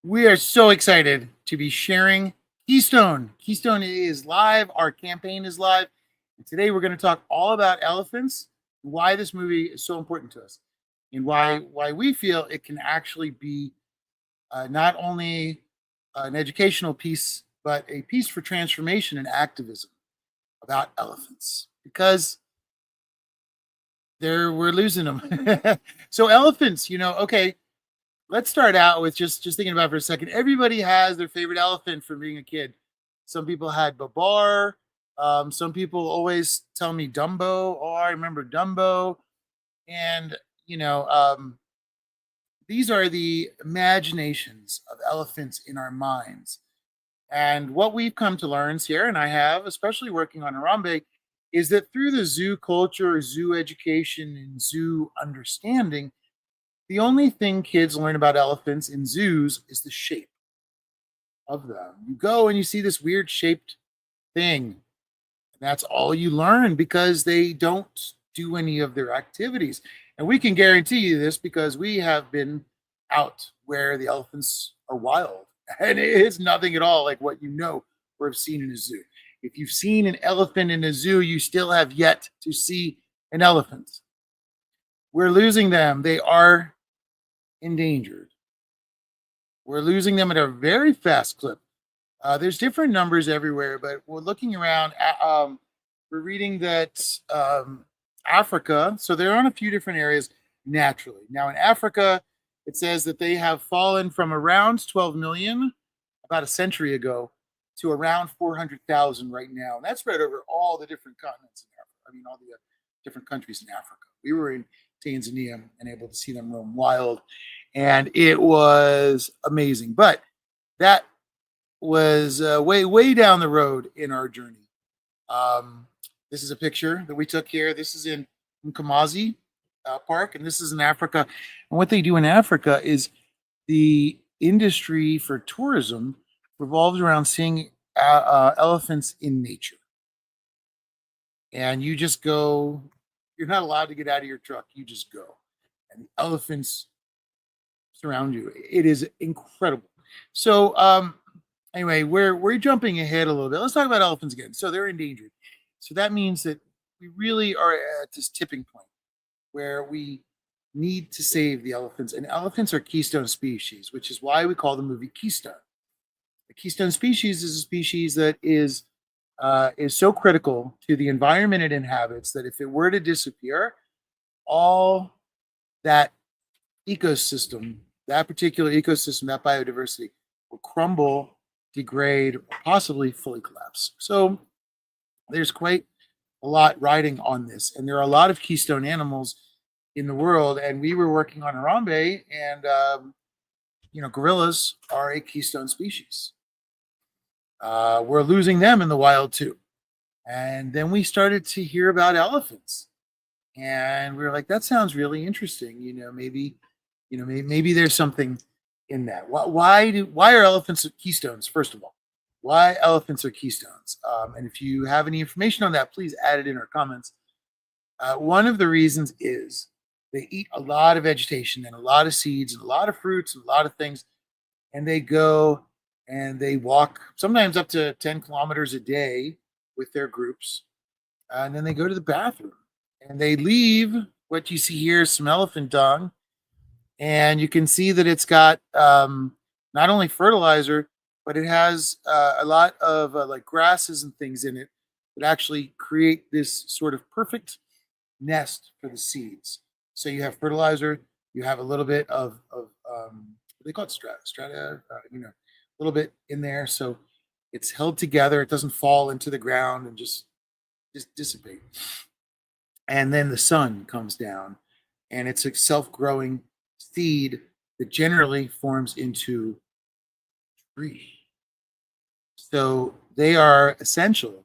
We are so excited to be sharing Keystone. Keystone is live. Our campaign is live. And today we're going to talk all about elephants, why this movie is so important to us, and why we feel it can actually be not only an educational piece, but a piece for transformation and activism about elephants. Because we're losing them. So elephants, okay, let's start out with just thinking about it for a second. Everybody has their favorite elephant from being a kid. Some people had Babar. Some people always tell me Dumbo. Oh, I remember Dumbo. And these are the imaginations of elephants in our minds. And what we've come to learn here, and I have, especially working on Harambe, is that through the zoo culture, zoo education, and zoo understanding, the only thing kids learn about elephants in zoos is the shape of them. You go and you see this weird shaped thing. And that's all you learn because they don't do any of their activities. And we can guarantee you this because we have been out where the elephants are wild. And it is nothing at all like what you know or have seen in a zoo. If you've seen an elephant in a zoo, you still have yet to see an elephant. We're losing them. They are endangered. We're losing them at a very fast clip. There's different numbers everywhere, but we're looking around. We're reading that Africa, so they're on a few different areas naturally. Now in Africa, it says that they have fallen from around 12 million about a century ago to around 400,000 right now. And that's spread over all the different continents in Africa. I mean, all the different countries in Africa. We were in Tanzania and able to see them roam wild, and it was amazing. But that was way down the road in our journey. This is a picture that we took here. This is in Mkomazi Park, and this is in Africa. And what they do in Africa is the industry for tourism revolves around seeing elephants in nature. And you just go, you're not allowed to get out of your truck. You just go. And the elephants surround you. It is incredible. So anyway, we're jumping ahead a little bit. Let's talk about elephants again. So they're endangered. So that means that we really are at this tipping point where we need to save the elephants. And elephants are keystone species, which is why we call the movie Keystone. The keystone species is a species that is so critical to the environment it inhabits that if it were to disappear, all that ecosystem, that particular ecosystem, that biodiversity will crumble, degrade, or possibly fully collapse. So there's quite a lot riding on this. And there are a lot of keystone animals in the world. And we were working on Harambe, and gorillas are a keystone species. We're losing them in the wild too. And then we started to hear about elephants. And we were like, that sounds really interesting. Maybe there's something in that. Why are elephants keystones? First of all, why elephants are keystones? And if you have any information on that, please add it in our comments. One of the reasons is they eat a lot of vegetation and a lot of seeds and a lot of fruits and a lot of things, and they go and they walk sometimes up to 10 kilometers a day with their groups, and then they go to the bathroom and they leave what you see here is some elephant dung. And you can see that it's got not only fertilizer, but it has a lot of like grasses and things in it that actually create this sort of perfect nest for the seeds. So you have fertilizer, you have a little bit of they call it strata, a little bit in there. So it's held together. It doesn't fall into the ground and just dissipate. And then the sun comes down, and it's a self-growing seed that generally forms into a tree. So they are essential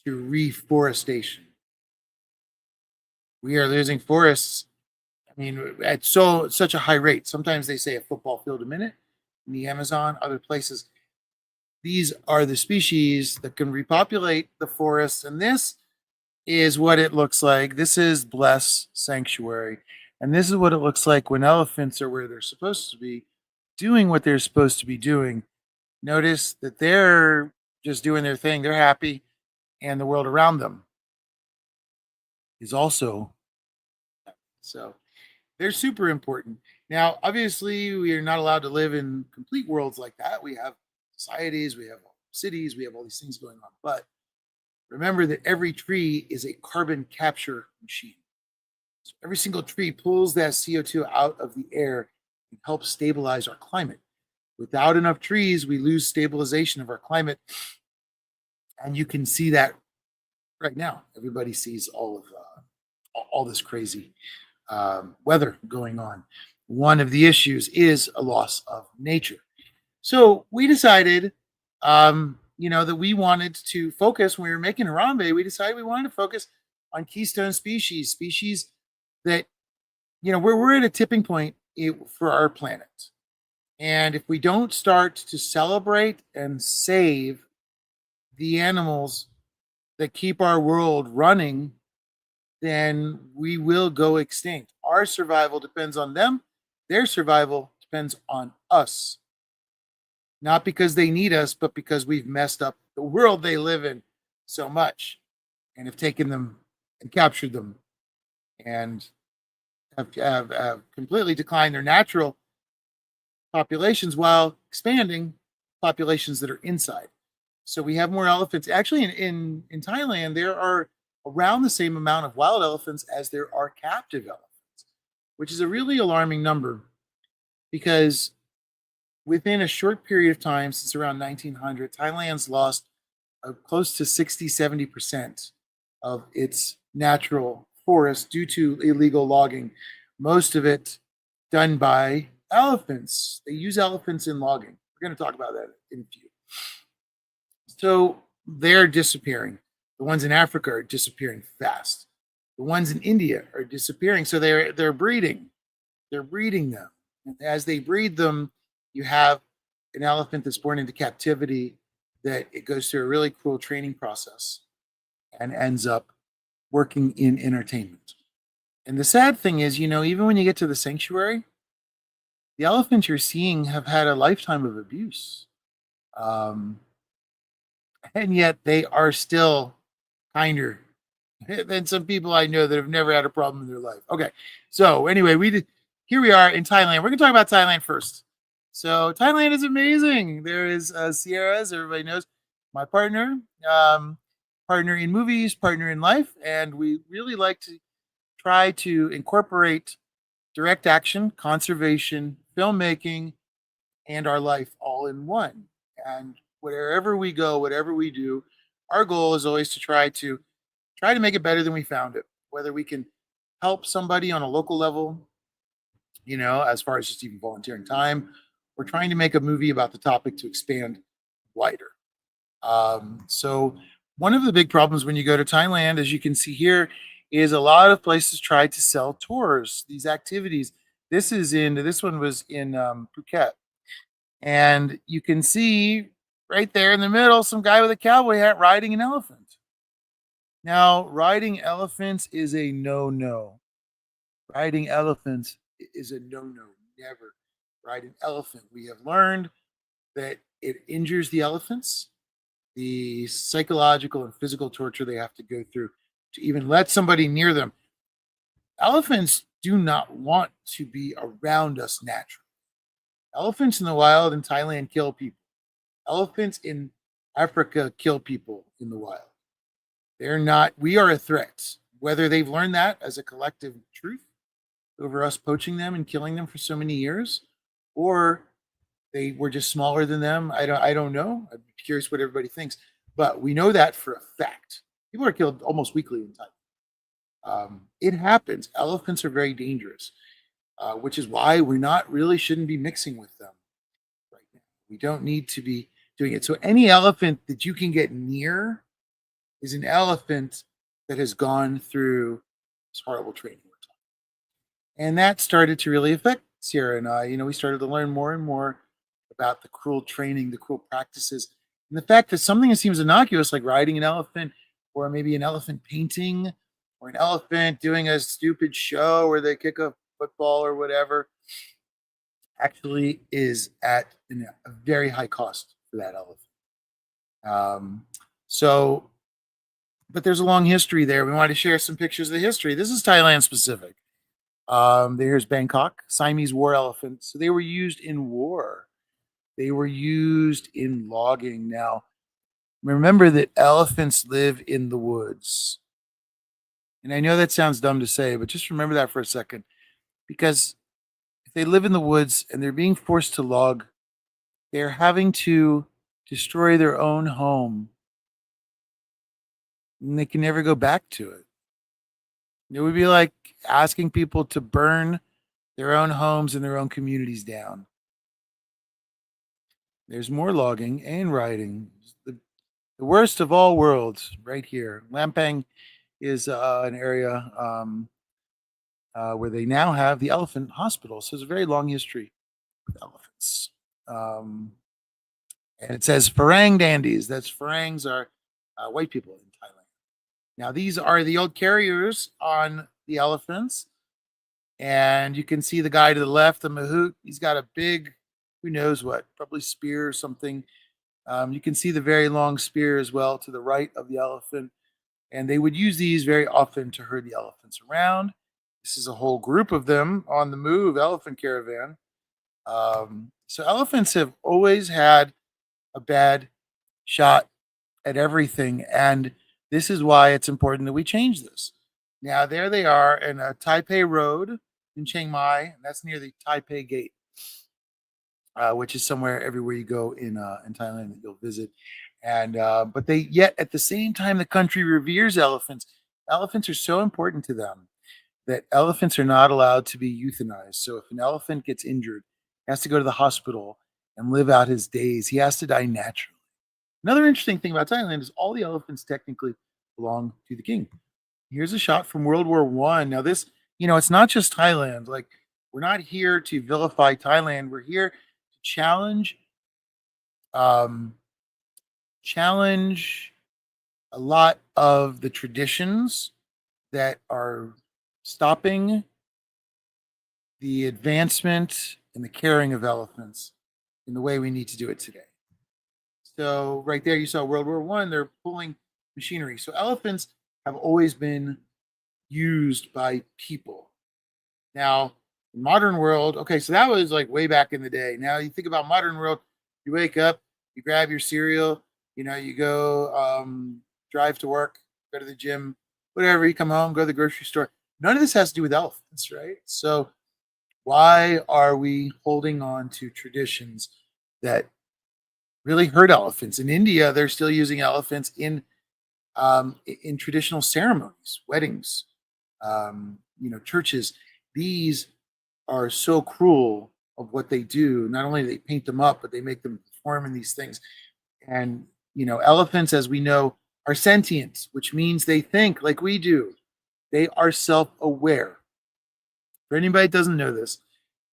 to reforestation. We are losing forests, at such a high rate. Sometimes they say a football field a minute in the Amazon, other places. These are the species that can repopulate the forests, and this is what it looks like. This is Bless Sanctuary. And this is what it looks like when elephants are where they're supposed to be doing what they're supposed to be doing, notice that they're just doing their thing. They're happy, and the world around them is also so. They're super important. Now, obviously, we are not allowed to live in complete worlds like that. We have societies, we have cities, we have all these things going on. But remember that every tree is a carbon capture machine. So every single tree pulls that CO2 out of the air and helps stabilize our climate. Without enough trees, we lose stabilization of our climate. And you can see that right now. Everybody sees all this crazy weather going on. One of the issues is a loss of nature. So we decided, that we wanted to focus when we were making Harambe. We decided we wanted to focus on keystone species that, we're at a tipping point for our planet. And if we don't start to celebrate and save the animals that keep our world running, then we will go extinct. Our survival depends on them. Their survival depends on us. Not because they need us, but because we've messed up the world they live in so much and have taken them and captured them and have completely declined their natural populations while expanding populations that are inside. So we have more elephants. Actually, in Thailand, there are around the same amount of wild elephants as there are captive elephants, which is a really alarming number because within a short period of time, since around 1900, Thailand's lost close to 60-70% of its natural forest due to illegal logging. Most of it done by elephants. They use elephants in logging. We're going to talk about that in a few. So they're disappearing. The ones in Africa are disappearing fast. The ones in India are disappearing. So they're breeding. They're breeding them. And as they breed them, you have an elephant that's born into captivity that it goes through a really cruel training process and ends up working in entertainment. And the sad thing is, even when you get to the sanctuary, the elephants you're seeing have had a lifetime of abuse. And yet they are still kinder than some people I know that have never had a problem in their life. Okay, so anyway, here we are in Thailand. We're going to talk about Thailand first. So Thailand is amazing. There is Sierra, as everybody knows, my partner, partner in movies, partner in life, and we really like to try to incorporate direct action, conservation, filmmaking, and our life all in one. And wherever we go, whatever we do, our goal is always to try to make it better than we found it. Whether we can help somebody on a local level, as far as just even volunteering time, we're trying to make a movie about the topic to expand wider. So one of the big problems when you go to Thailand, as you can see here, is a lot of places try to sell tours, these activities. This one was in Phuket, and you can see right there in the middle some guy with a cowboy hat riding an elephant. Now, riding elephants is a no-no. Riding elephants is a no-no. Never ride an elephant. We have learned that it injures the elephants, the psychological and physical torture they have to go through to even let somebody near them. Elephants do not want to be around us naturally. Elephants in the wild in Thailand kill people. Elephants in Africa kill people in the wild. They're not, we are a threat. Whether they've learned that as a collective truth over us poaching them and killing them for so many years, or they were just smaller than them. I don't know. I'm curious what everybody thinks. But we know that for a fact. People are killed almost weekly in Thailand. It happens. Elephants are very dangerous, which is why we not really shouldn't be mixing with them right now. We don't need to be doing it. So any elephant that you can get near is an elephant that has gone through this horrible training. And that started to really affect Sierra and I. We started to learn more and more about the cruel training, the cruel practices, and the fact that something that seems innocuous, like riding an elephant, or maybe an elephant painting, or an elephant doing a stupid show where they kick a football or whatever, actually is at a very high cost for that elephant. Um, so, but there's a long history there. We wanted to share some pictures of the history. This is Thailand specific. There's Bangkok, Siamese war elephants. So they were used in war. They were used in logging. Now, remember that elephants live in the woods. And I know that sounds dumb to say, but just remember that for a second. Because if they live in the woods and they're being forced to log, they're having to destroy their own home and they can never go back to it. It would be like asking people to burn their own homes and their own communities down. There's more logging and rioting. The worst of all worlds, right here. Lampang is an area where they now have the elephant hospital. So it's a very long history with elephants. Um, and it says Farang dandies. That's Farangs are white people in Thailand. Now, these are the old carriers on the elephants. And you can see the guy to the left, the Mahout. He's got a big, who knows what, probably spear or something. You can see the very long spear as well to the right of the elephant. And they would use these very often to herd the elephants around. This is a whole group of them on the move, elephant caravan. So elephants have always had a bad shot at everything. And this is why it's important that we change this. Now, there they are in a Taipei Road in Chiang Mai, and that's near the Taipei Gate, which is somewhere everywhere you go in Thailand that you'll visit. And but they yet at the same time the country reveres elephants. Elephants are so important to them that elephants are not allowed to be euthanized. So if an elephant gets injured, he has to go to the hospital and live out his days. He has to die naturally. Another interesting thing about Thailand is all the elephants technically belong to the king. Here's a shot from World War One. Now, this, it's not just Thailand. Like, we're not here to vilify Thailand. We're here to challenge, um, challenge a lot of the traditions that are stopping the advancement and the caring of elephants in the way we need to do it today. So right there, you saw World War One. They're pulling machinery. So elephants have always been used by people. Now, in modern world, okay, so that was like way back in the day. Now you think about modern world, you wake up, you grab your cereal, you go drive to work, go to the gym, whatever, you come home, go to the grocery store. None of this has to do with elephants, right? So why are we holding on to traditions that really hurt elephants? In India, they're still using elephants in traditional ceremonies, weddings, churches. These are so cruel of what they do. Not only do they paint them up, but they make them perform in these things. And elephants, as we know, are sentient, which means they think like we do. They are self-aware. For anybody that doesn't know this,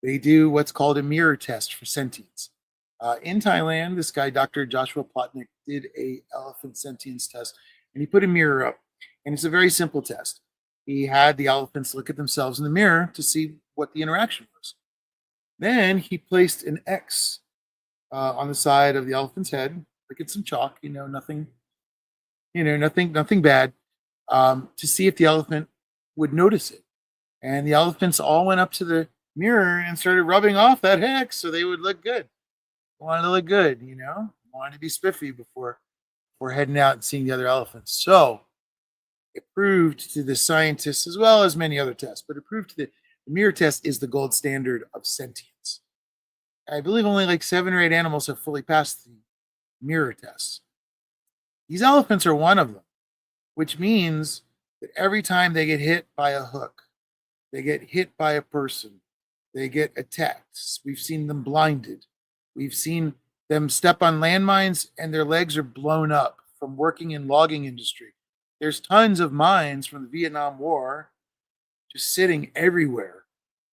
they do what's called a mirror test for sentience. In Thailand, this guy, Dr. Joshua Plotnick, did a elephant sentience test, and he put a mirror up. And it's a very simple test. He had the elephants look at themselves in the mirror to see what the interaction was. Then he placed an X on the side of the elephant's head, like it's some chalk, nothing, nothing bad, to see if the elephant would notice it. And the elephants all went up to the mirror and started rubbing off that X so they would look good. Wanted to look good, wanted to be spiffy before heading out and seeing the other elephants. So it proved to the scientists, as well as many other tests, but it proved to the mirror test is the gold standard of sentience. I believe only like 7 or 8 animals have fully passed the mirror test. These elephants are one of them, which means that every time they get hit by a hook, they get hit by a person, they get attacked. We've seen them blinded. We've seen them step on landmines and their legs are blown up from working in logging industry. There's tons of mines from the Vietnam War just sitting everywhere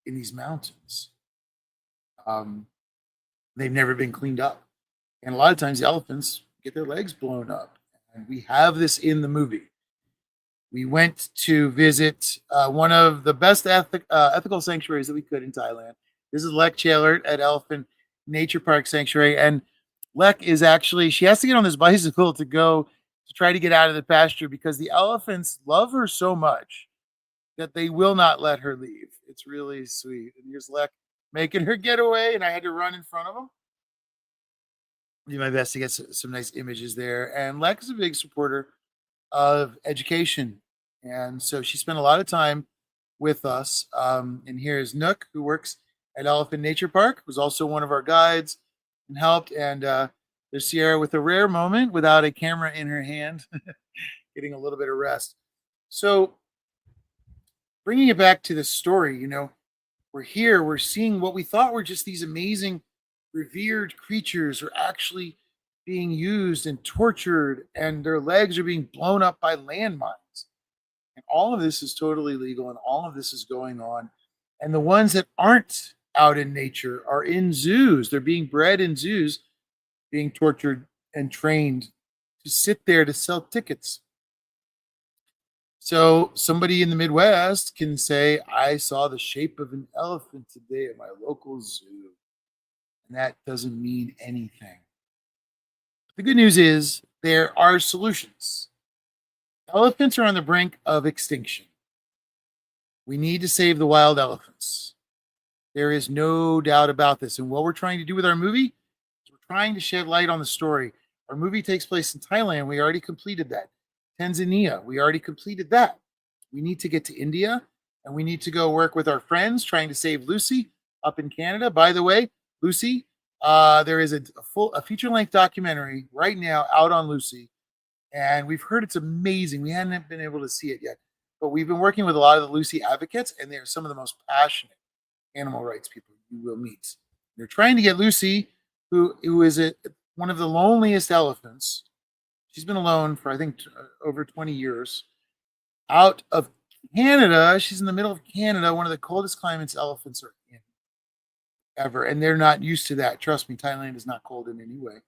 in these mountains. They've never been cleaned up. And a lot of times the elephants get their legs blown up. And we have this in the movie. We went to visit one of the best ethical sanctuaries that we could in Thailand. This is Lek Chalert at Elephant Nature Park Sanctuary. And Lek is actually, she has to get on this bicycle to go to try to get out of the pasture because the elephants love her so much that they will not let her leave. It's really sweet. And here's Lek making her get away, and I had to run in front of him. Do my best to get some nice images there. And Lek is a big supporter of education. And so she spent a lot of time with us. And here's Nook, who works at Elephant Nature Park, who's also one of our guides and helped. And there's Sierra with a rare moment without a camera in her hand, getting a little bit of rest. So, bringing it back to the story, we're here, we're seeing what we thought were just these amazing, revered creatures are actually being used and tortured, and their legs are being blown up by landmines. And all of this is totally legal, and all of this is going on. And the ones that aren't out in nature are in zoos. They're being bred in zoos, being tortured and trained to sit there to sell tickets. So somebody in the Midwest can say, I saw the shape of an elephant today at my local zoo. And that doesn't mean anything. The good news is there are solutions. Elephants are on the brink of extinction. We need to save the wild elephants. There is no doubt about this. And what we're trying to do with our movie is we're trying to shed light on the story. Our movie takes place in Thailand. We already completed that. Tanzania, we already completed that. We need to get to India, and we need to go work with our friends trying to save Lucy up in Canada. By the way, Lucy, there is a feature-length documentary right now out on Lucy, and we've heard it's amazing. We hadn't been able to see it yet, but we've been working with a lot of the Lucy advocates, and they're some of the most passionate animal rights people you will meet. They're trying to get Lucy, who is one of the loneliest elephants. She's been alone for, I think, over 20 years. Out of Canada, she's in the middle of Canada, one of the coldest climates elephants are in ever. And they're not used to that. Trust me, Thailand is not cold in any way.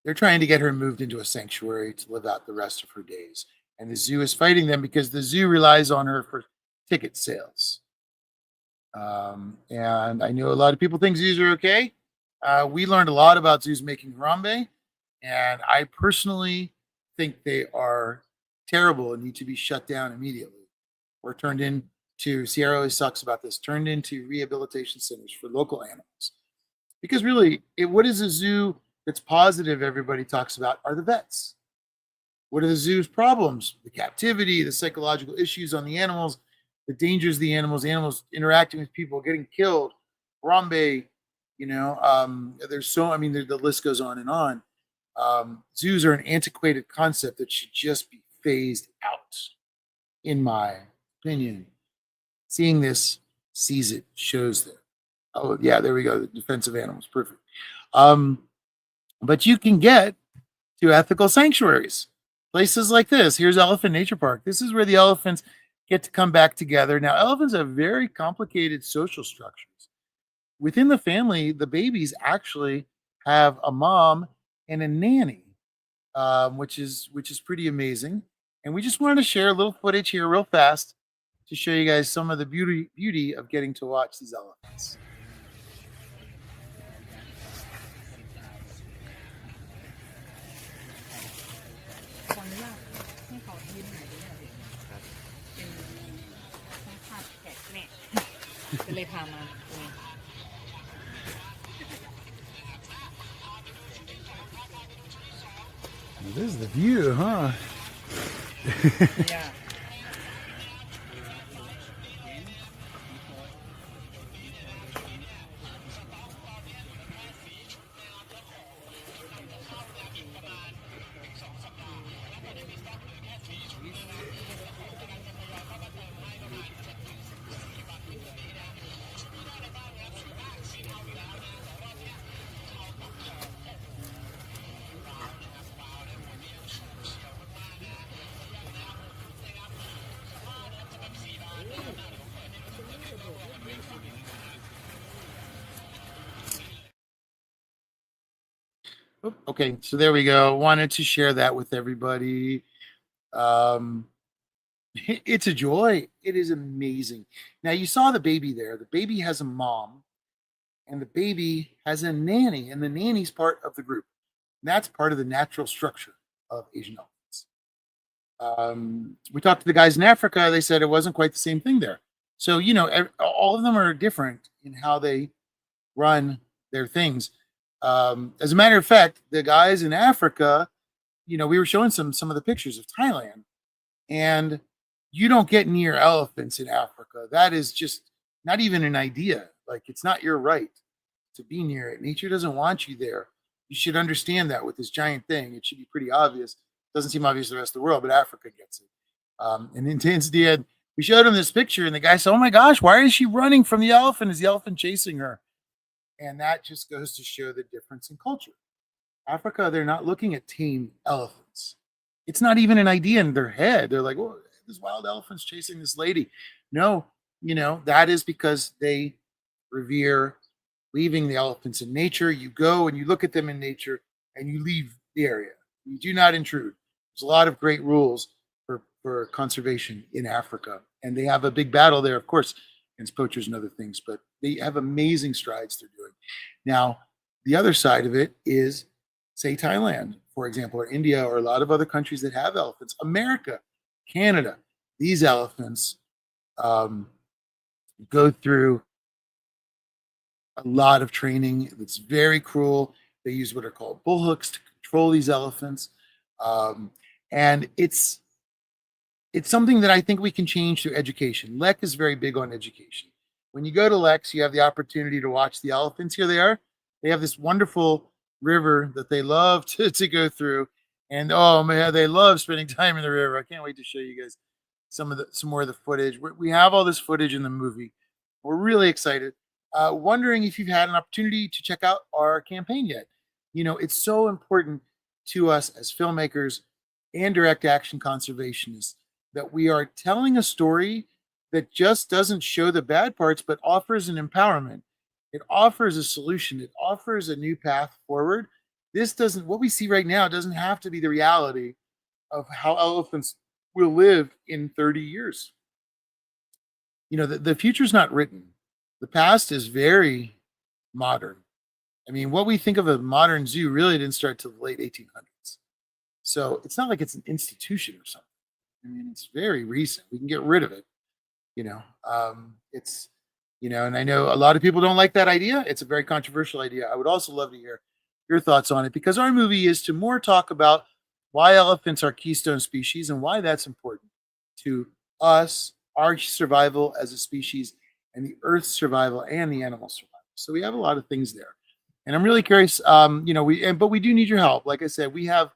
They're trying to get her moved into a sanctuary to live out the rest of her days. And the zoo is fighting them because the zoo relies on her for ticket sales. And I know a lot of people think zoos are okay. We learned a lot about zoos making Harambe, and I personally think they are terrible and need to be shut down immediately or turned into, Sierra always talks about this, turned into rehabilitation centers for local animals. Because really, what is a zoo that's positive everybody talks about are the vets. What are the zoo's problems? The captivity, the psychological issues on the animals, the dangers of the animals interacting with people, getting killed, Harambe, there's the list goes on and on. Zoos are an antiquated concept that should just be phased out, in my opinion. Seeing this sees it, shows that. Oh, yeah, there we go. The defensive animals, perfect. But you can get to ethical sanctuaries, places like this. Here's Elephant Nature Park. This is where the elephants get to come back together. Now, elephants have very complicated social structures. Within the family, the babies actually have a mom and a nanny, which is pretty amazing. And we just wanted to share a little footage here, real fast, to show you guys some of the beauty of getting to watch these elephants. This is the view, huh? Yeah. Okay, so there we go. Wanted to share that with everybody. It's a joy. It is amazing. Now you saw the baby there. The baby has a mom, and the baby has a nanny, and the nanny's part of the group. And that's part of the natural structure of Asian elephants. We talked to the guys in Africa. They said it wasn't quite the same thing there. So all of them are different in how they run their things. As a matter of fact, the guys in Africa, we were showing some of the pictures of Thailand, and you don't get near elephants in Africa. That is just not even an idea. Like, it's not your right to be near it. Nature doesn't want you there. You should understand that with this giant thing. It should be pretty obvious. Doesn't seem obvious to the rest of the world, but Africa gets it. And in Tanzania, we showed him this picture, and the guy said, "Oh my gosh, why is she running from the elephant? Is the elephant chasing her?" And that just goes to show the difference in culture. Africa, they're not looking at tame elephants. It's not even an idea in their head. They're like, "Oh, this wild elephant's chasing this lady." No, that is because they revere leaving the elephants in nature. You go and you look at them in nature and you leave the area. You do not intrude. There's a lot of great rules for conservation in Africa. And they have a big battle there, of course, against poachers and other things, but they have amazing strides they're doing. Now, the other side of it is, say, Thailand, for example, or India, or a lot of other countries that have elephants, America, Canada. These elephants go through a lot of training. It's very cruel. They use what are called bullhooks to control these elephants. And it's something that I think we can change through education. Lek is very big on education. When you go to Lex, you have the opportunity to watch the elephants. Here they are. They have this wonderful river that they love to go through. And oh man, they love spending time in the river. I can't wait to show you guys some more of the footage. We have all this footage in the movie. We're really excited. Wondering if you've had an opportunity to check out our campaign yet. It's so important to us as filmmakers and direct action conservationists that we are telling a story that just doesn't show the bad parts, but offers an empowerment. It offers a solution. It offers a new path forward. What we see right now doesn't have to be the reality of how elephants will live in 30 years. The future's not written. The past is very modern. I mean, what we think of a modern zoo really didn't start till the late 1800s. So it's not like it's an institution or something. I mean, it's very recent. We can get rid of it. It's, and I know a lot of people don't like that idea. It's a very controversial idea. I would also love to hear your thoughts on it, because our movie is to more talk about why elephants are keystone species and why that's important to us, our survival as a species, and the Earth's survival and the animal survival. So we have a lot of things there, and I'm really curious. But we do need your help. Like I said, we have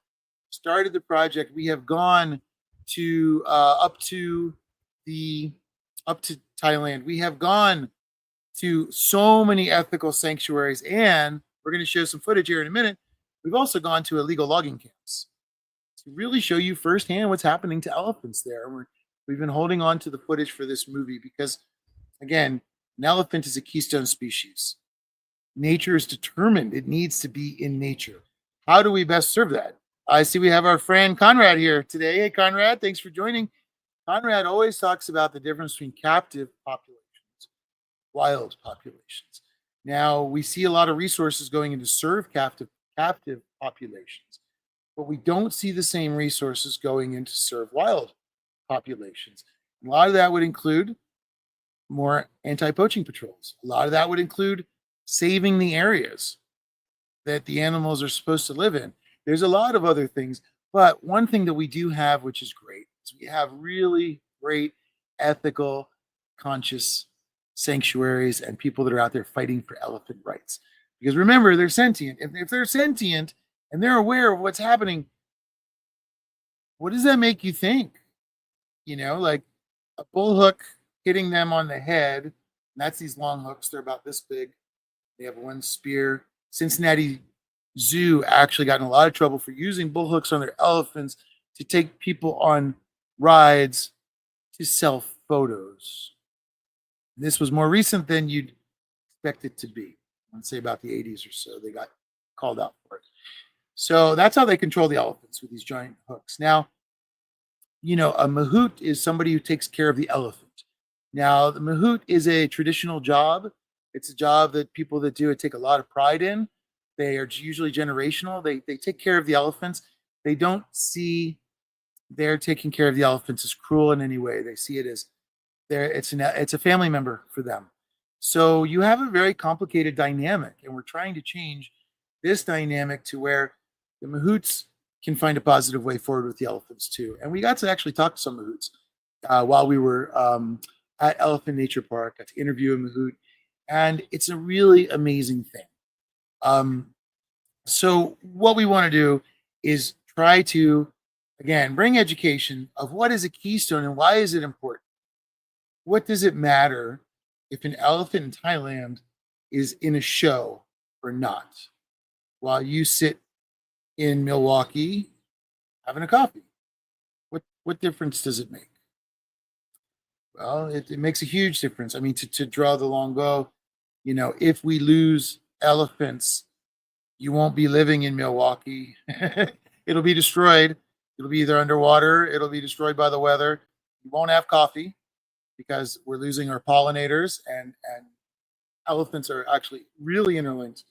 started the project. We have gone to up to Thailand. We have gone to so many ethical sanctuaries, and we're going to show some footage here in a minute. We've also gone to illegal logging camps to really show you firsthand what's happening to elephants there. We've been holding on to the footage for this movie because, again, an elephant is a keystone species. Nature is determined. It needs to be in nature. How do we best serve that? I see we have our friend Conrad here today. Hey, Conrad, thanks for joining. Conrad always talks about the difference between captive populations, wild populations. Now, we see a lot of resources going into serve captive populations, but we don't see the same resources going into serve wild populations. A lot of that would include more anti-poaching patrols. A lot of that would include saving the areas that the animals are supposed to live in. There's a lot of other things, but one thing that we do have, which is great, is we have really great ethical, conscious sanctuaries and people that are out there fighting for elephant rights. Because remember, they're sentient. If they're sentient and they're aware of what's happening, what does that make you think? Like a bull hook hitting them on the head. And that's these long hooks. They're about this big. They have one spear. Cincinnati Zoo actually got in a lot of trouble for using bull hooks on their elephants to take people on rides to sell photos. This was more recent than you'd expect it to be. I'd say about the 80s or so, they got called out for it. So that's how they control the elephants, with these giant hooks. Now, A mahout is somebody who takes care of the elephant. Now, the mahout is a traditional job. It's a job that people that do it take a lot of pride in. They are usually generational. They take care of the elephants. They don't see their taking care of the elephants as cruel in any way. They see it as it's a family member for them. So you have a very complicated dynamic, and we're trying to change this dynamic to where the mahouts can find a positive way forward with the elephants too. And we got to actually talk to some mahouts while we were at Elephant Nature Park. Got to interview a mahout, and it's a really amazing thing. Um, so what we want to do is try to again bring education of what is a keystone and why is it important. What does it matter if an elephant in Thailand is in a show or not while you sit in Milwaukee having a coffee? What difference does it make? Well, it makes a huge difference. I mean, to draw the long bow, if we lose elephants, you won't be living in Milwaukee. It'll be destroyed. It'll be either underwater, it'll be destroyed by the weather. You won't have coffee because we're losing our pollinators, and elephants are actually really interlinked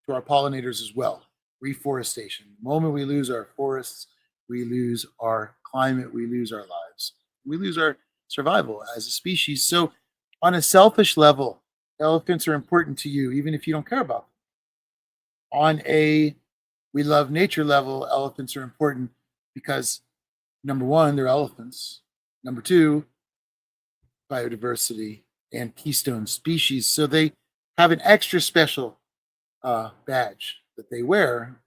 to our pollinators as well. Reforestation. The moment we lose our forests, we lose our climate, we lose our lives, we lose our survival as a species. So, on a selfish level, elephants are important to you, even if you don't care about them. On a we love nature level, elephants are important because number one, they're elephants. Number two, biodiversity and keystone species. So they have an extra special badge that they wear.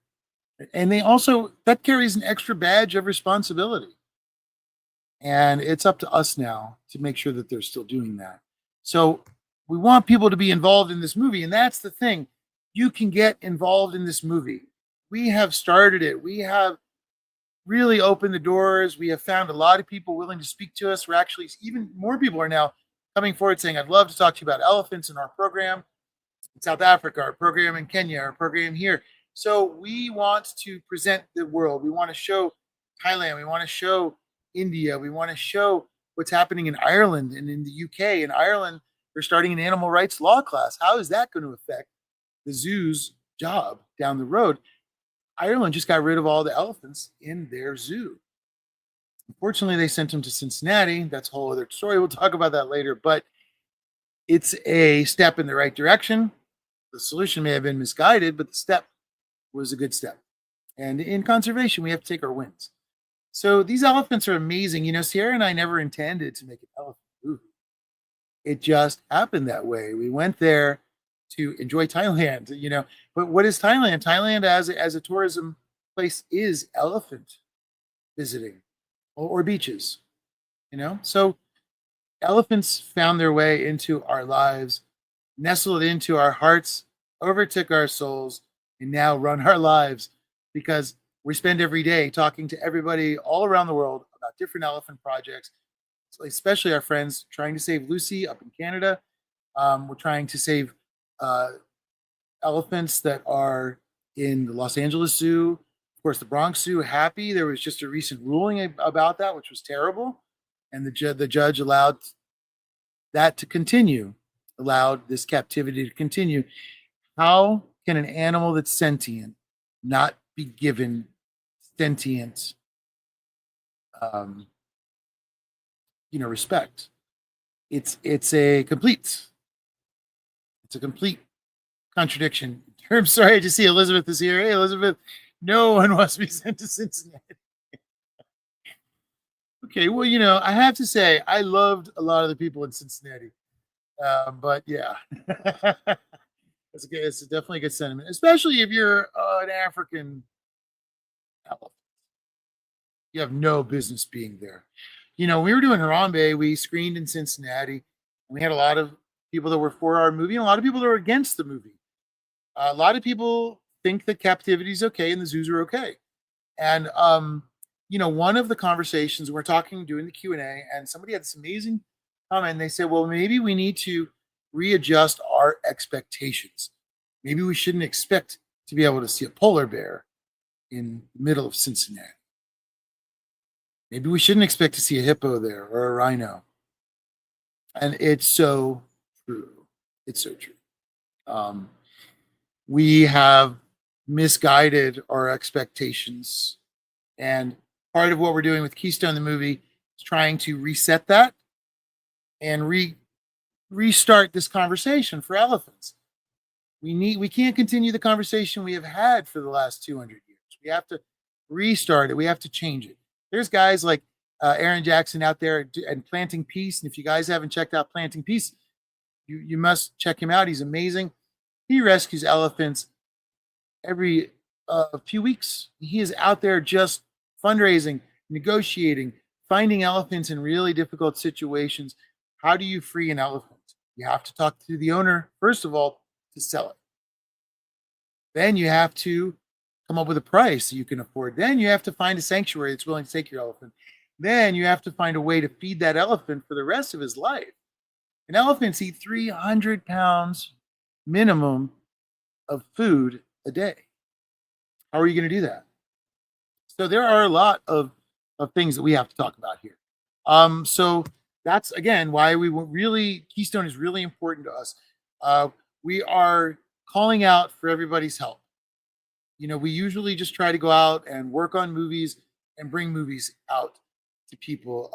And they also, that carries an extra badge of responsibility. And it's up to us now to make sure that they're still doing that. So we want people to be involved in this movie. And that's the thing. You can get involved in this movie. We have started it. We have really opened the doors. We have found a lot of people willing to speak to us. We're actually, even more people are now coming forward saying, I'd love to talk to you about elephants in our program in South Africa, our program in Kenya, our program here. So we want to present the world. We want to show Thailand. We want to show India. We want to show what's happening in Ireland and in the UK. In Ireland, they're starting an animal rights law class. How is that going to affect the zoo's job down the road? Ireland just got rid of all the elephants in their zoo. Unfortunately, they sent them to Cincinnati. That's a whole other story. We'll talk about that later. But it's a step in the right direction. The solution may have been misguided, but the step was a good step. And in conservation, we have to take our wins. So these elephants are amazing. Sierra and I never intended to make an elephant movie. It just happened that way. We went there to enjoy Thailand. But what is Thailand? Thailand as a tourism place is elephant visiting or beaches. So elephants found their way into our lives, nestled into our hearts, overtook our souls, and now run our lives because we spend every day talking to everybody all around the world about different elephant projects, especially our friends trying to save Lucy up in Canada. We're trying to save elephants that are in the Los Angeles Zoo. Of course, the Bronx Zoo, happy. There was just a recent ruling about that, which was terrible. And the judge allowed that to continue, allowed this captivity to continue. How can an animal that's sentient not be given sentient, respect? It's a complete contradiction. I'm sorry to see Elizabeth is here. Hey, Elizabeth, no one wants to be sent to Cincinnati. Okay, well, I have to say, I loved a lot of the people in Cincinnati. But yeah, it's definitely a good sentiment, especially if you're an African elephant. You have no business being there. We were doing Harambe, we screened in Cincinnati, and we had a lot of people that were for our movie and a lot of people that were against the movie. A lot of people think that captivity is okay and the zoos are okay. And one of the conversations we're talking, doing the Q&A, and somebody had this amazing comment. They said, well, maybe we need to readjust our expectations. Maybe we shouldn't expect to be able to see a polar bear in the middle of Cincinnati. Maybe we shouldn't expect to see a hippo there or a rhino. And it's so true. It's so true. Um, we have misguided our expectations. And part of what we're doing with Keystone, the movie, is trying to reset that and restart this conversation for elephants. We can't continue the conversation we have had for the last 200 years. We have to restart it. We have to change it. There's guys like Aaron Jackson out there and Planting Peace. And if you guys haven't checked out Planting Peace, you must check him out. He's amazing. He rescues elephants every few weeks. He is out there just fundraising, negotiating, finding elephants in really difficult situations. How do you free an elephant? You have to talk to the owner, first of all, to sell it. Then you have to come up with a price you can afford. Then you have to find a sanctuary that's willing to take your elephant. Then you have to find a way to feed that elephant for the rest of his life. And elephants eat 300 pounds minimum of food a day. How are you going to do that? So there are a lot of things that we have to talk about here. So that's again why Keystone is really important to us. We are calling out for everybody's help. You know, we usually just try to go out and work on movies and bring movies out to people.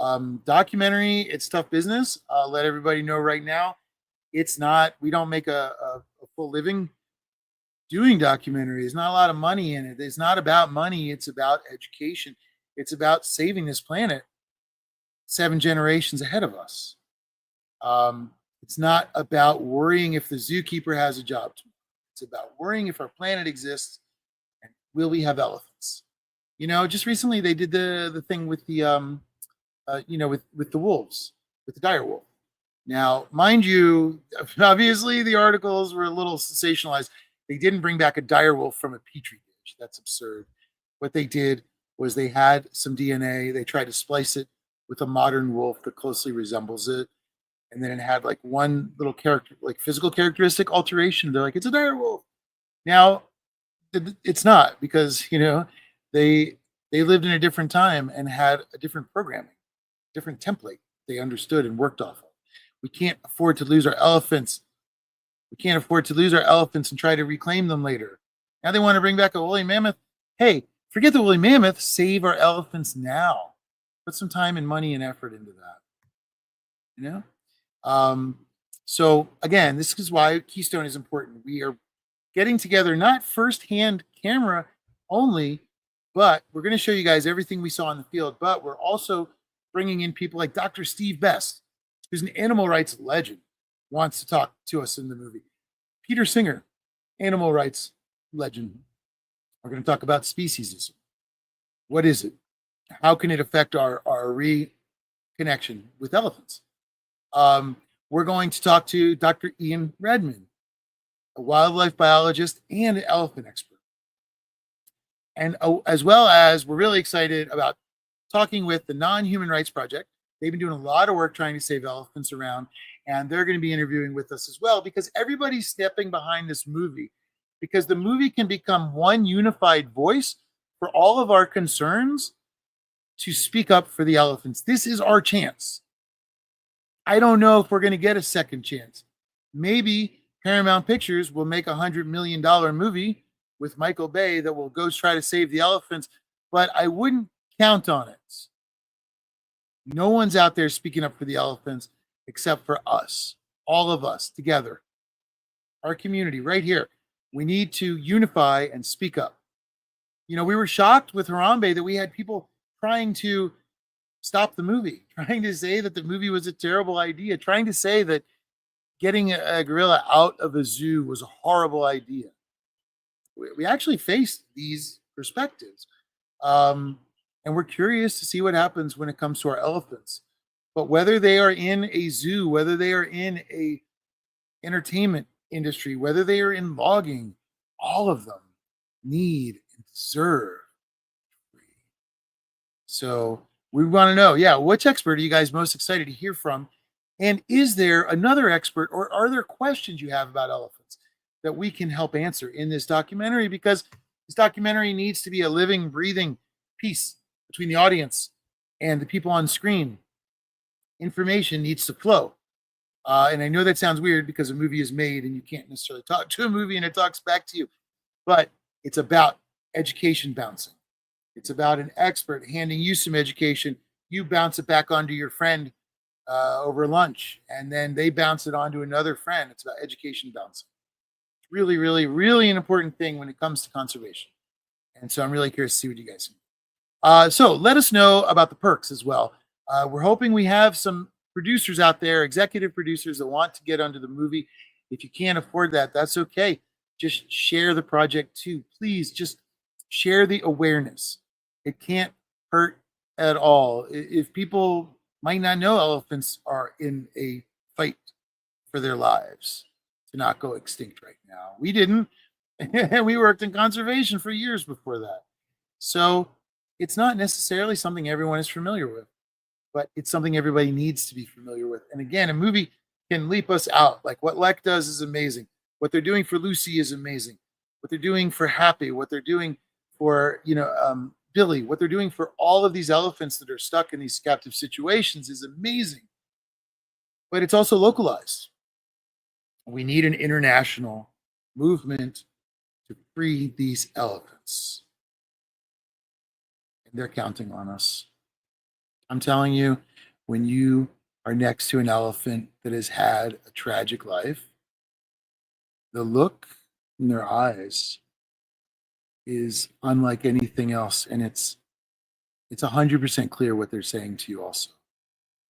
Documentary, it's tough business. I'll let everybody know right now. It's not, we don't make a full living doing documentary. There's not a lot of money in it. It's not about money. It's about education. It's about saving this planet 7 generations ahead of us. It's not about worrying if the zookeeper has a job tomorrow. It's about worrying if our planet exists and will we have elephants. You know, just recently they did the thing with the with the wolves, with the dire wolf. Now, mind you, obviously the articles were a little sensationalized. They didn't bring back a dire wolf from a petri dish. That's absurd. What they did was they had some DNA. They tried to splice it with a modern wolf that closely resembles it. And then it had like one little character, like physical characteristic alteration. They're like, it's a dire wolf. Now, it's not because, you know, they lived in a different time and had a different programming, different template they understood and worked off of. We can't afford to lose our elephants. We can't afford to lose our elephants and try to reclaim them later. Now they want to bring back a woolly mammoth. Hey, forget the woolly mammoth. Save our elephants now. Put some time and money and effort into that. You know? So again, this is why Keystone is important. We are getting together, not firsthand camera only, but we're going to show you guys everything we saw in the field. But we're also bringing in people like Dr. Steve Best, who's an animal rights legend, wants to talk to us in the movie. Peter Singer, animal rights legend. We're going to talk about speciesism. What is it? How can it affect our reconnection with elephants? We're going to talk to Dr. Ian Redman, a wildlife biologist and an elephant expert. And as well as we're really excited about talking with the Non-Human Rights Project. They've been doing a lot of work trying to save elephants around, and they're going to be interviewing with us as well because everybody's stepping behind this movie because the movie can become one unified voice for all of our concerns to speak up for the elephants. This is our chance. I don't know if we're going to get a second chance. Maybe Paramount Pictures will make $100 million movie with Michael Bay that will go try to save the elephants, but I wouldn't count on it. No one's out there speaking up for the elephants except for us, all of us together, our community right here. We need to unify and speak up. You know, we were shocked with Harambe that we had people trying to stop the movie, trying to say that the movie was a terrible idea, trying to say that getting a gorilla out of a zoo was a horrible idea. We actually faced these perspectives. And we're curious to see what happens when it comes to our elephants. But whether they are in a zoo, whether they are in a entertainment industry, whether they are in logging, all of them need and deserve free. So we want to know, yeah, which expert are you guys most excited to hear from? And is there another expert or are there questions you have about elephants that we can help answer in this documentary? Because this documentary needs to be a living, breathing piece between the audience and the people on screen. Information needs to flow. And I know that sounds weird because a movie is made and you can't necessarily talk to a movie and it talks back to you, but it's about education bouncing. It's about an expert handing you some education. You bounce it back onto your friend over lunch, and then they bounce it onto another friend. It's about education bouncing. It's really, really, really an important thing when it comes to conservation. And so I'm really curious to see what you guys think. So let us know about the perks as well. We're hoping we have some producers out there, executive producers that want to get onto the movie. If you can't afford that, that's okay. Just share the project too. Please just share the awareness. It can't hurt at all. If people might not know elephants are in a fight for their lives to not go extinct right now. We didn't. We worked in conservation for years before that. So it's not necessarily something everyone is familiar with, but it's something everybody needs to be familiar with. And again, a movie can leap us out. Like what Lek does is amazing. What they're doing for Lucy is amazing. What they're doing for Happy, what they're doing for Billy, what they're doing for all of these elephants that are stuck in these captive situations is amazing. But it's also localized. We need an international movement to free these elephants. And they're counting on us. I'm telling you, when you are next to an elephant that has had a tragic life, the look in their eyes is unlike anything else. And it's 100% clear what they're saying to you also.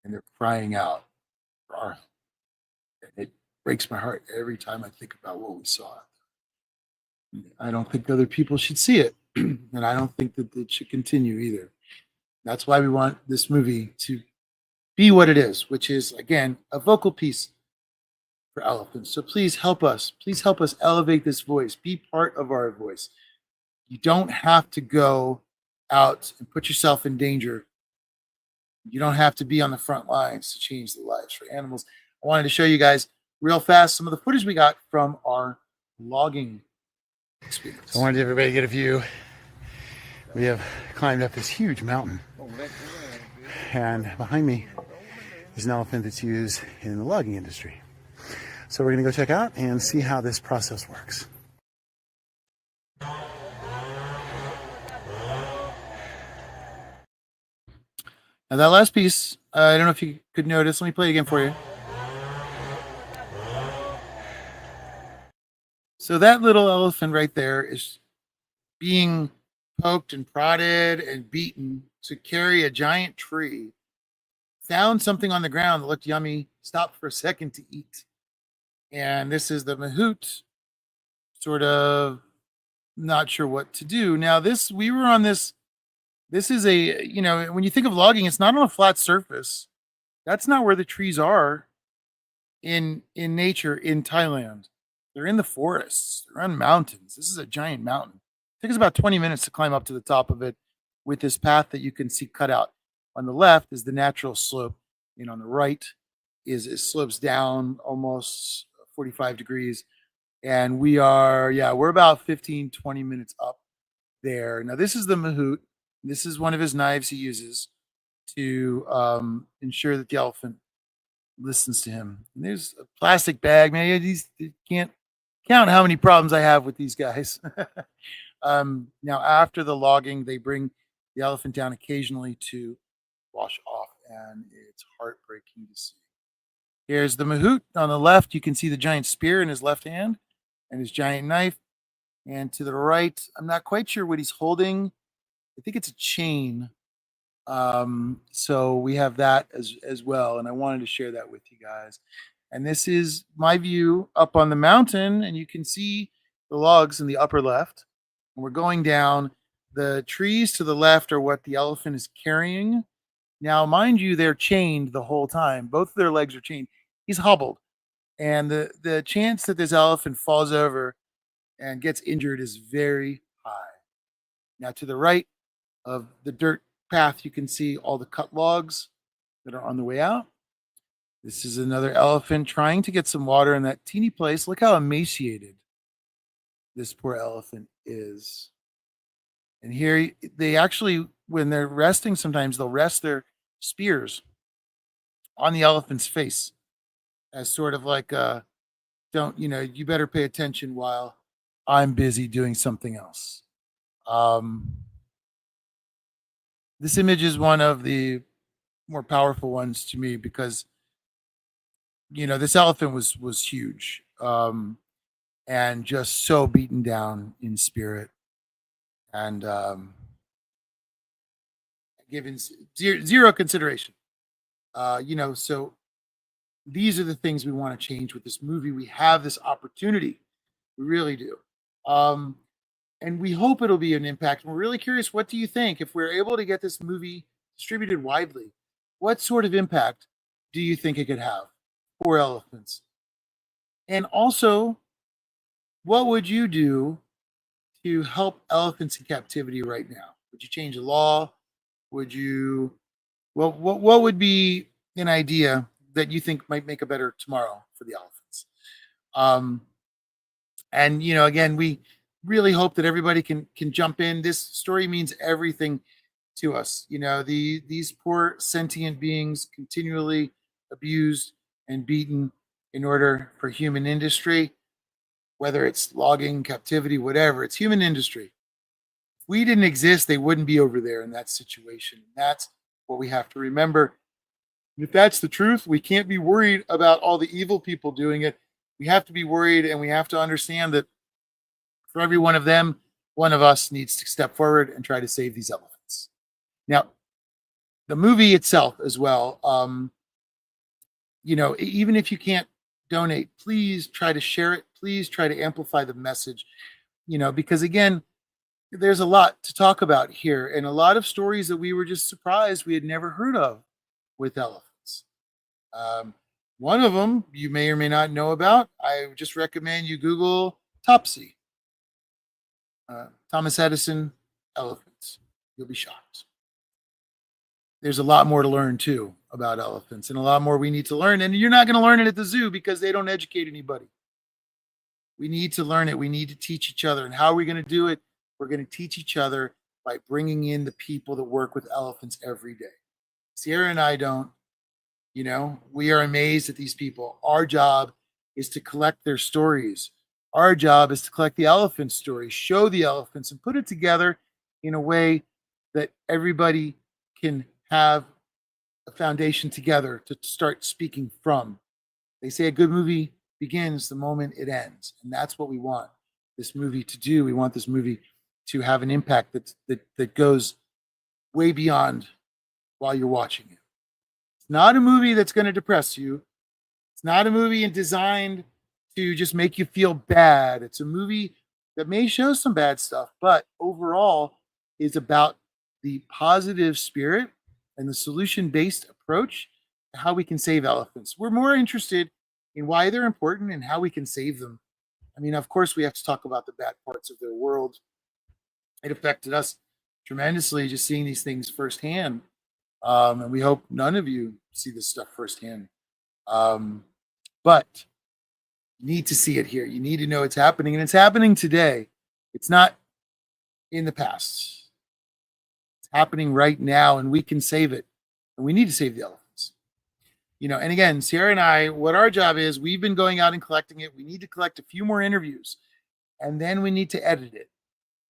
And they're crying out for our help. And it breaks my heart every time I think about what we saw. I don't think other people should see it. And I don't think that it should continue either. That's why we want this movie to be what it is, which is, again, a vocal piece for elephants. So please help us. Please help us elevate this voice. Be part of our voice. You don't have to go out and put yourself in danger. You don't have to be on the front lines to change the lives for animals. I wanted to show you guys real fast some of the footage we got from our logging experience. So I wanted everybody to get a view. We have climbed up this huge mountain. And behind me is an elephant that's used in the logging industry. So we're going to go check out and see how this process works. Now that last piece, I don't know if you could notice. Let me play it again for you. So that little elephant right there is being poked and prodded and beaten to carry a giant tree. Found something on the ground that looked yummy, stopped for a second to eat. And this is the mahout, sort of not sure what to do. Now, we were on this is when you think of logging, it's not on a flat surface. That's not where the trees are in nature in Thailand. They're in the forests, they're on mountains. This is a giant mountain. It took us about 20 minutes to climb up to the top of it with this path that you can see cut out. On the left is the natural slope, and on the right is it slopes down almost 45 degrees. And we're about 15, 20 minutes up there. Now, this is the mahout. This is one of his knives he uses to ensure that the elephant listens to him. And there's a plastic bag, man. You can't count how many problems I have with these guys. Now, after the logging, they bring the elephant down occasionally to wash off, and it's heartbreaking to see. Here's the mahout. On the left, you can see the giant spear in his left hand and his giant knife. And to the right, I'm not quite sure what he's holding. I think it's a chain. So we have that as well. And I wanted to share that with you guys. And this is my view up on the mountain. And you can see the logs in the upper left. And we're going down. The trees to the left are what the elephant is carrying. Now, mind you, they're chained the whole time. Both of their legs are chained. He's hobbled. And the chance that this elephant falls over and gets injured is very high. Now, to the right of the dirt path, you can see all the cut logs that are on the way out. This is another elephant trying to get some water in that teeny place. Look how emaciated this poor elephant is. And here they actually, when they're resting, sometimes they'll rest their spears on the elephant's face as sort of like, don't, you better pay attention while I'm busy doing something else. Um, this image is one of the more powerful ones to me because this elephant was huge, and just so beaten down in spirit, and given zero consideration. So these are the things we want to change with this movie. We have this opportunity, we really do, um, and we hope it'll be an impact. We're really curious. What do you think if we're able to get this movie distributed widely? What sort of impact do you think it could have for elephants? And also, what would you do to help elephants in captivity right now? Would you change the law? Would you? Well, what would be an idea that you think might make a better tomorrow for the elephants? Um, and again, we really hope that everybody can jump in. This story means everything to us. These poor sentient beings continually abused and beaten in order for human industry, whether it's logging, captivity, whatever. It's human industry. If we didn't exist, they wouldn't be over there in that situation. That's what we have to remember. If that's the truth, we can't be worried about all the evil people doing it. We have to be worried, and we have to understand that for every one of them, one of us needs to step forward and try to save these elephants. Now, the movie itself as well, even if you can't donate, please try to share it. Please try to amplify the message, because again, there's a lot to talk about here and a lot of stories that we were just surprised we had never heard of with elephants. Um, One of them you may or may not know about. I just recommend you Google Topsy, Thomas Edison elephants. You'll be shocked. There's a lot more to learn too about elephants and a lot more we need to learn. And you're not going to learn it at the zoo because they don't educate anybody. We need to learn it. We need to teach each other. And how are we going to do it? We're going to teach each other by bringing in the people that work with elephants every day. Sierra and I don't. We are amazed at these people. Our job is to collect their stories. Our job is to collect the elephant stories, show the elephants, and put it together in a way that everybody can have a foundation together to start speaking from. They say a good movie begins the moment it ends, and that's what we want this movie to do. We want this movie to have an impact that goes way beyond while you're watching it. It's not a movie that's going to depress you. It's not a movie designed to just make you feel bad. It's a movie that may show some bad stuff, but overall is about the positive spirit and the solution-based approach to how we can save elephants. We're more interested in why they're important and how we can save them. I mean, of course, we have to talk about the bad parts of their world. It affected us tremendously just seeing these things firsthand. And we hope none of you see this stuff firsthand. But you need to see it here. You need to know it's happening, and it's happening today. It's not in the past. It's happening right now, and we can save it. And we need to save the elephants. And again, Sierra and I, what our job is, we've been going out and collecting it. We need to collect a few more interviews, and then we need to edit it.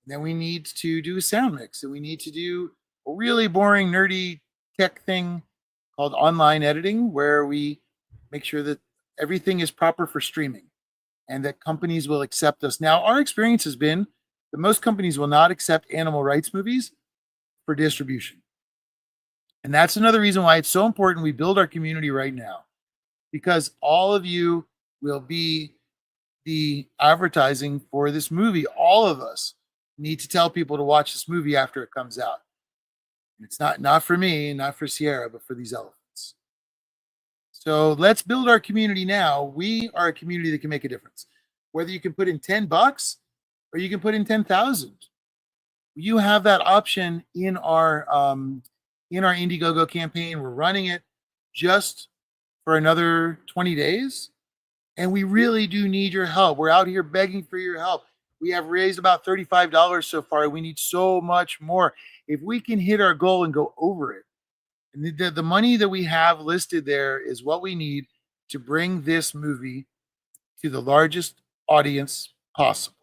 And then we need to do a sound mix, and we need to do a really boring, nerdy tech thing called online editing, where we make sure that everything is proper for streaming and that companies will accept us. Now, our experience has been that most companies will not accept animal rights movies for distribution. And that's another reason why it's so important we build our community right now, because all of you will be the advertising for this movie. All of us need to tell people to watch this movie after it comes out. And it's not for me, not for Sierra, but for these elephants. So let's build our community now. We are a community that can make a difference. Whether you can put in $10 or you can put in 10,000, you have that option in our Indiegogo campaign. We're running it just for another 20 days, and we really do need your help. We're out here begging for your help. We have raised about $35 so far. We need so much more. If we can hit our goal and go over it, and the money that we have listed there is what we need to bring this movie to the largest audience possible.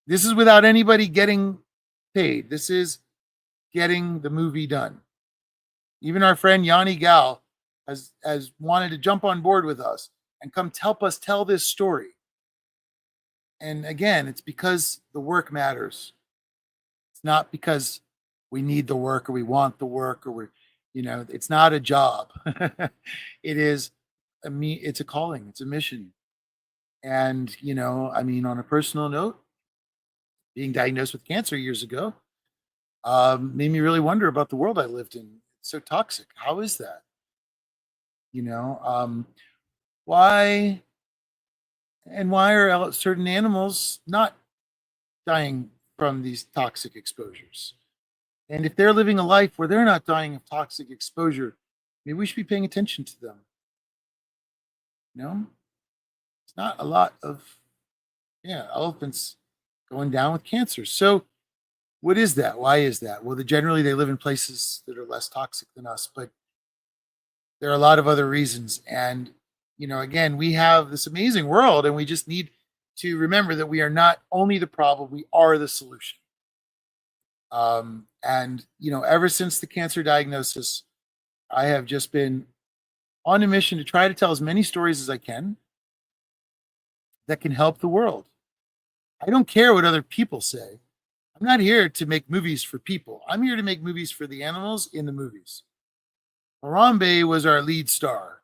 This is without anybody getting paid. This is getting the movie done. Even our friend Yanni Gal has wanted to jump on board with us and come help us tell this story. And again, it's because the work matters. It's not because we need the work or we want the work or it's not a job. It is it's a calling, it's a mission. And, on a personal note, being diagnosed with cancer years ago made me really wonder about the world I lived in. It's so toxic. How is that? Why why are certain animals not dying from these toxic exposures? And if they're living a life where they're not dying of toxic exposure, maybe we should be paying attention to them. It's not a lot of elephants going down with cancer. So what is that? Why is that? Well, generally they live in places that are less toxic than us, but there are a lot of other reasons. And again, we have this amazing world, and we just need to remember that we are not only the problem, we are the solution. And ever since the cancer diagnosis, I have just been on a mission to try to tell as many stories as I can that can help the world. I don't care what other people say. I'm not here to make movies for people. I'm here to make movies for the animals in the movies. Harambe was our lead star.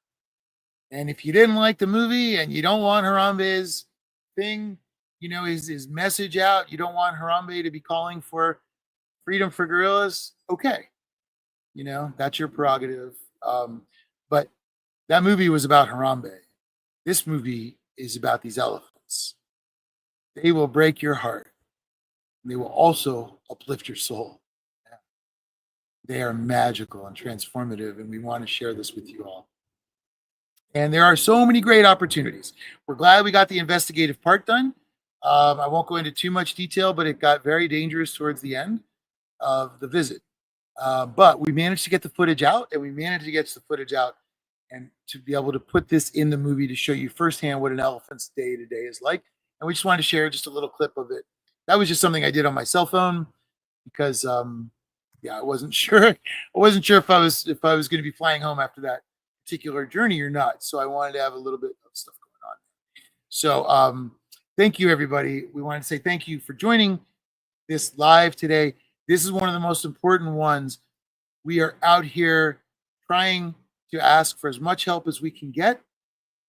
And if you didn't like the movie and you don't want Harambe's thing, his message out, you don't want Harambe to be calling for freedom for gorillas, okay. That's your prerogative. But that movie was about Harambe. This movie is about these elephants. They will break your heart. They will also uplift your soul. They are magical and transformative, and we want to share this with you all. And there are so many great opportunities. We're glad we got the investigative part done. I won't go into too much detail, but it got very dangerous towards the end of the visit. But we managed to get the footage out, and we managed to get the footage out and to be able to put this in the movie to show you firsthand what an elephant's day to day is like. And we just wanted to share just a little clip of it. That was just something I did on my cell phone because, I wasn't sure. I wasn't sure if I was going to be flying home after that particular journey or not. So I wanted to have a little bit of stuff going on. So thank you, everybody. We wanted to say thank you for joining this live today. This is one of the most important ones. We are out here trying to ask for as much help as we can get,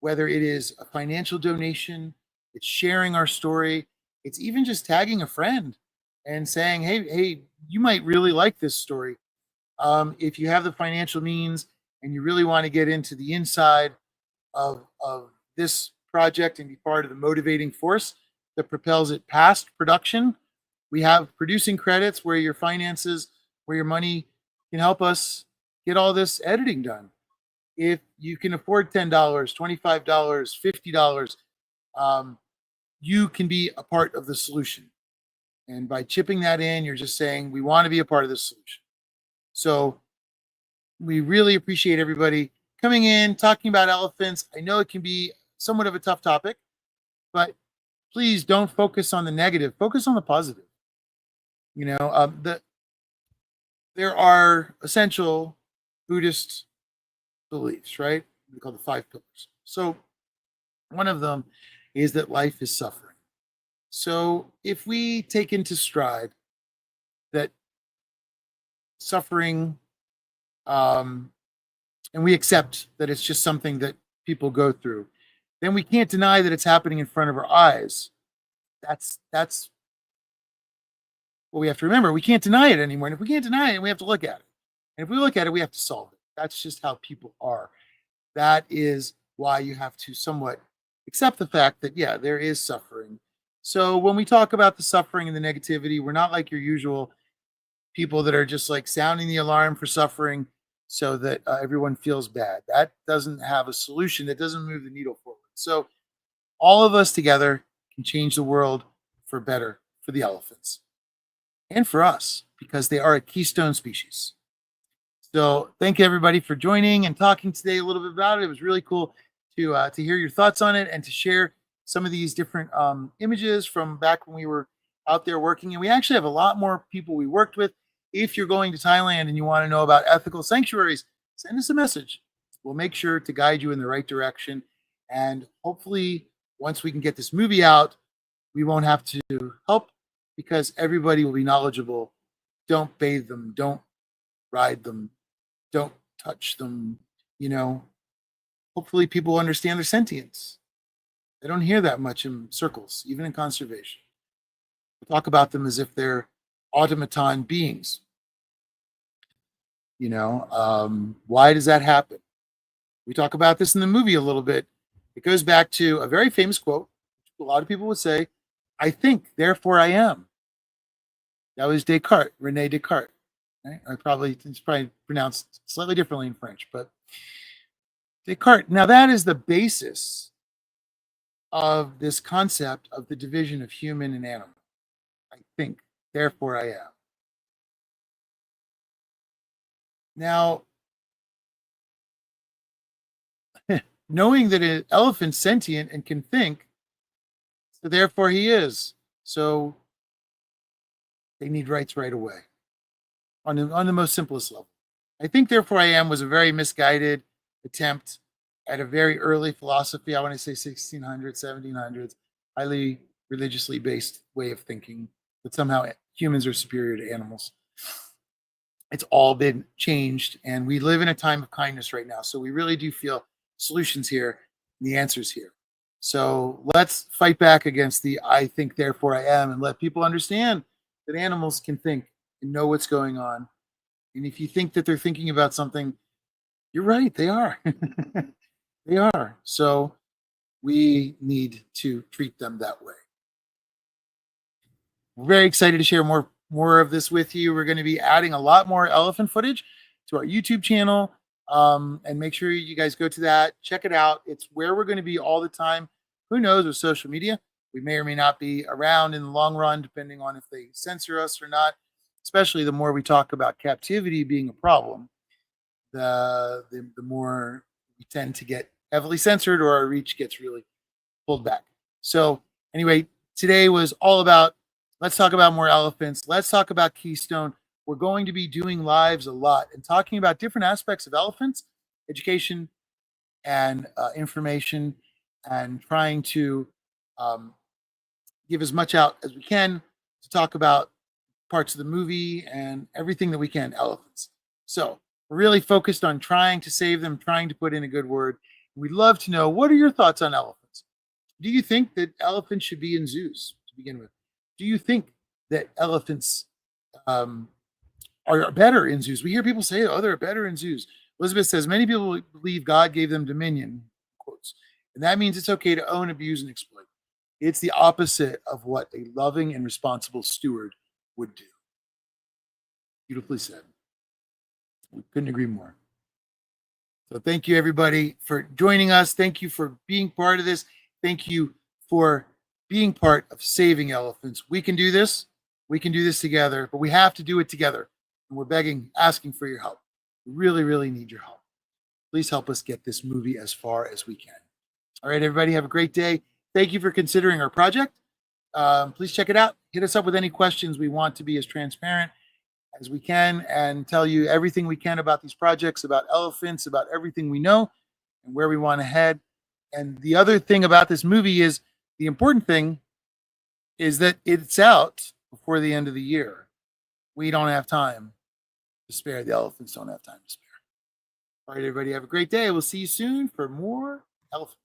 whether it is a financial donation, it's sharing our story, it's even just tagging a friend and saying, hey, you might really like this story. If you have the financial means and you really want to get into the inside of this project and be part of the motivating force that propels it past production, we have producing credits where your finances, where your money can help us get all this editing done. If you can afford $10, $25, $50, you can be a part of the solution. And by chipping that in, you're just saying, we want to be a part of the solution. So we really appreciate everybody coming in, talking about elephants. I know it can be somewhat of a tough topic, but please don't focus on the negative. Focus on the positive. There are essential Buddhist beliefs, right? We call the 5 pillars. So one of them is that life is suffering. So if we take into stride that suffering, and we accept that it's just something that people go through, then we can't deny that it's happening in front of our eyes. That's what we have to remember. We can't deny it anymore. And if we can't deny it, we have to look at it. And if we look at it, we have to solve it. That's just how people are. That is why you have to somewhat accept the fact that, yeah, there is suffering. So when we talk about the suffering and the negativity, we're not like your usual people that are just like sounding the alarm for suffering so that everyone feels bad. That doesn't have a solution. That doesn't move the needle forward. So all of us together can change the world for better. for the elephants and for us because they are a keystone species. So thank you everybody for joining and talking today a little bit about it. It was really cool to hear your thoughts on it and to share some of these different images from back when we were out there working. And we actually have a lot more people we worked with. If you're going to Thailand and you want to know about ethical sanctuaries, send us a message. We'll make sure to guide you in the right direction. And hopefully, once we can get this movie out, we won't have to help because everybody will be knowledgeable. Don't bathe them, don't ride them, don't touch them. Hopefully people understand their sentience. They don't hear that much in circles, even in conservation. We talk about them as if they're automaton beings. Why does that happen? We talk about this in the movie a little bit. It goes back to a very famous quote. A lot of people would say, I think, therefore I am. That was Descartes, Rene Descartes. Right? It's probably pronounced slightly differently in French, but Descartes. Now that is the basis of this concept of the division of human and animal. I think, therefore I am. Now, knowing that an elephant's sentient and can think, so therefore he is. So they need rights right away on the most simplest level. I think, therefore I am was a very misguided attempt at a very early philosophy. I want to say 1600s, 1700s, highly religiously based way of thinking that somehow humans are superior to animals. It's all been changed, and we live in a time of kindness right now. So we really do feel solutions here, and the answers here. So let's fight back against the I think, therefore I am, and let people understand that animals can think and know what's going on. And if you think that they're thinking about something, you're right, they are. They are. So we need to treat them that way. We're very excited to share more of this with you. We're going to be adding a lot more elephant footage to our YouTube channel. And make sure you guys go to that, check it out. It's where we're going to be all the time. Who knows with social media? We may or may not be around in the long run, depending on if they censor us or not. Especially the more we talk about captivity being a problem, the more we tend to get heavily censored or our reach gets really pulled back. So anyway, today was all about, let's talk about more elephants. Let's talk about Keystone. We're going to be doing lives a lot and talking about different aspects of elephants, education, and information, and trying to give as much out as we can to talk about parts of the movie and everything that we can, elephants. So we're really focused on trying to save them, trying to put in a good word. We'd love to know, what are your thoughts on elephants? Do you think that elephants should be in zoos to begin with? Do you think that elephants are better in zoos? We hear people say, oh, they're better in zoos. Elizabeth says, many people believe God gave them dominion, quotes, and that means it's okay to own, abuse, and exploit. It's the opposite of what a loving and responsible steward would do. Beautifully said. We couldn't agree more. So thank you, everybody, for joining us. Thank you for being part of this. Thank you for being part of saving elephants. We can do this. We can do this together, but we have to do it together. And we're asking for your help. We really, really need your help. Please help us get this movie as far as we can. All right, everybody, have a great day. Thank you for considering our project. Please check it out. Hit us up with any questions. We want to be as transparent as we can and tell you everything we can about these projects, about elephants, about everything we know and where we want to head. And the other thing about this movie is, the important thing is that it's out before the end of the year. We don't have time to spare. The elephants don't have time to spare. All right, everybody, have a great day. We'll see you soon for more elephants.